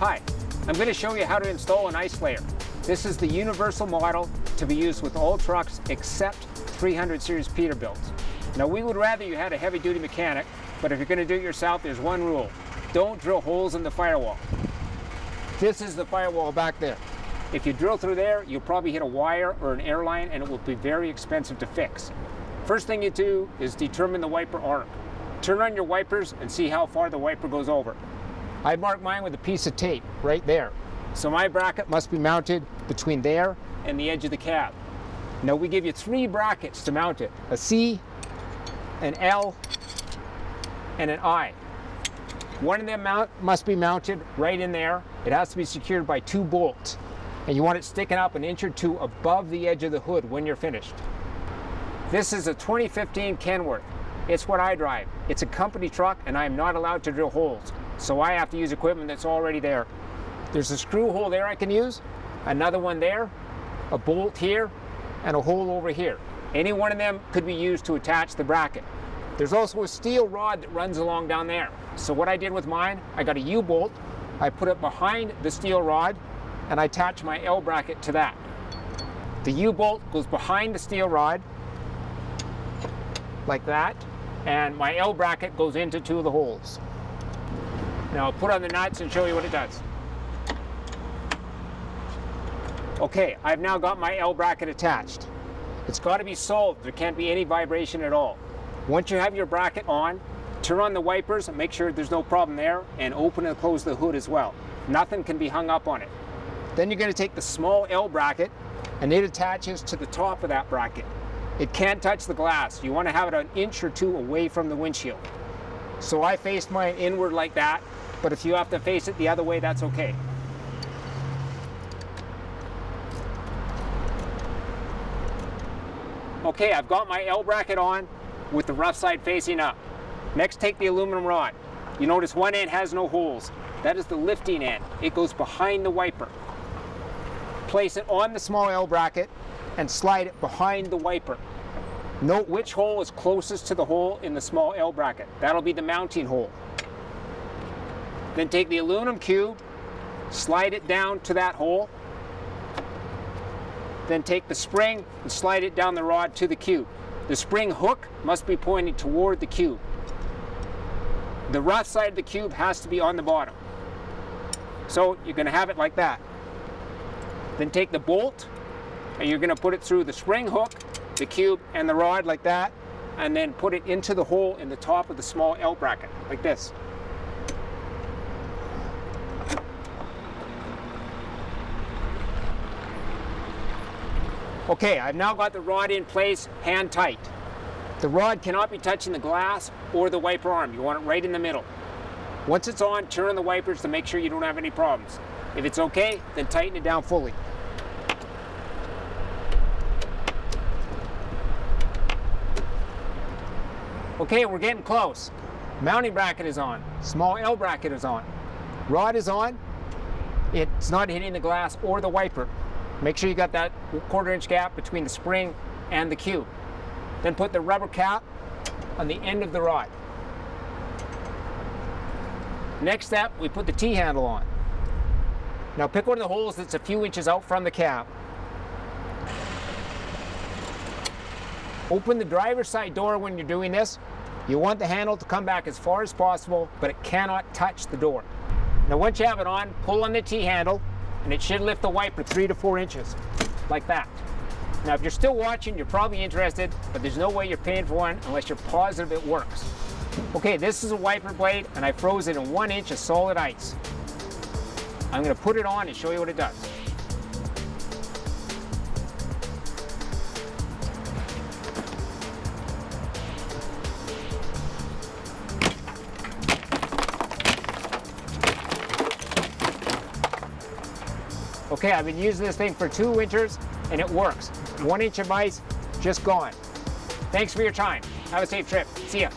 Hi, I'm going to show you how to install an IceSlayer. This is the universal model to be used with all trucks except 300 series Peterbilts. Now we would rather you had a heavy duty mechanic, but if you're going to do it yourself, there's one rule. Don't drill holes in the firewall. This is the firewall back there. If you drill through there, you'll probably hit a wire or an air line and it will be very expensive to fix. First thing you do is determine the wiper arc. Turn on your wipers and see how far the wiper goes over. I mark mine with a piece of tape right there. So my bracket must be mounted between there and the edge of the cab. Now we give you 3 brackets to mount it. A C, an L, and an I. One of them must be mounted right in there. It has to be secured by 2 bolts. And you want it sticking up 1 inch or 2 above the edge of the hood when you're finished. This is a 2015 Kenworth. It's what I drive. It's a company truck and I am not allowed to drill holes. So I have to use equipment that's already there. There's a screw hole there I can use, another one there, a bolt here, and a hole over here. Any one of them could be used to attach the bracket. There's also a steel rod that runs along down there. So what I did with mine, I got a U-bolt, I put it behind the steel rod, and I attach my L bracket to that. The U-bolt goes behind the steel rod, like that, and my L bracket goes into 2 of the holes. Now I'll put on the nuts and show you what it does. Okay, I've now got my L bracket attached. It's got to be solid. There can't be any vibration at all. Once you have your bracket on, turn on the wipers and make sure there's no problem there, and open and close the hood as well. Nothing can be hung up on it. Then you're going to take the small L bracket and it attaches to the top of that bracket. It can't touch the glass. You want to have it 1 inch or 2 away from the windshield. So I faced mine inward like that, but if you have to face it the other way, that's okay. Okay, I've got my L bracket on with the rough side facing up. Next, take the aluminum rod. You notice one end has no holes. That is the lifting end. It goes behind the wiper. Place it on the small L bracket and slide it behind the wiper. Note which hole is closest to the hole in the small L bracket. That'll be the mounting hole. Then take the aluminum cube, slide it down to that hole. Then take the spring and slide it down the rod to the cube. The spring hook must be pointing toward the cube. The rough side of the cube has to be on the bottom. So you're going to have it like that. Then take the bolt and you're going to put it through the spring hook, the cube, and the rod like that, and then put it into the hole in the top of the small L bracket, like this. Okay, I've now got the rod in place, hand tight. The rod cannot be touching the glass or the wiper arm. You want it right in the middle. Once it's on, turn on the wipers to make sure you don't have any problems. If it's okay, then tighten it down fully. Okay, we're getting close. Mounting bracket is on. Small L bracket is on. Rod is on. It's not hitting the glass or the wiper. Make sure you got that 1/4 inch gap between the spring and the cube. Then put the rubber cap on the end of the rod. Next step, we put the T-handle on. Now pick one of the holes that's a few inches out from the cab. Open the driver's side door when you're doing this. You want the handle to come back as far as possible, but it cannot touch the door. Now once you have it on, pull on the T-handle, and it should lift the wiper 3 to 4 inches, like that. Now if you're still watching, you're probably interested, but there's no way you're paying for one unless you're positive it works. Okay, this is a wiper blade, and I froze it in 1 inch of solid ice. I'm going to put it on and show you what it does. Okay, I've been using this thing for 2 winters and it works. 1 inch of ice, just gone. Thanks for your time. Have a safe trip. See ya.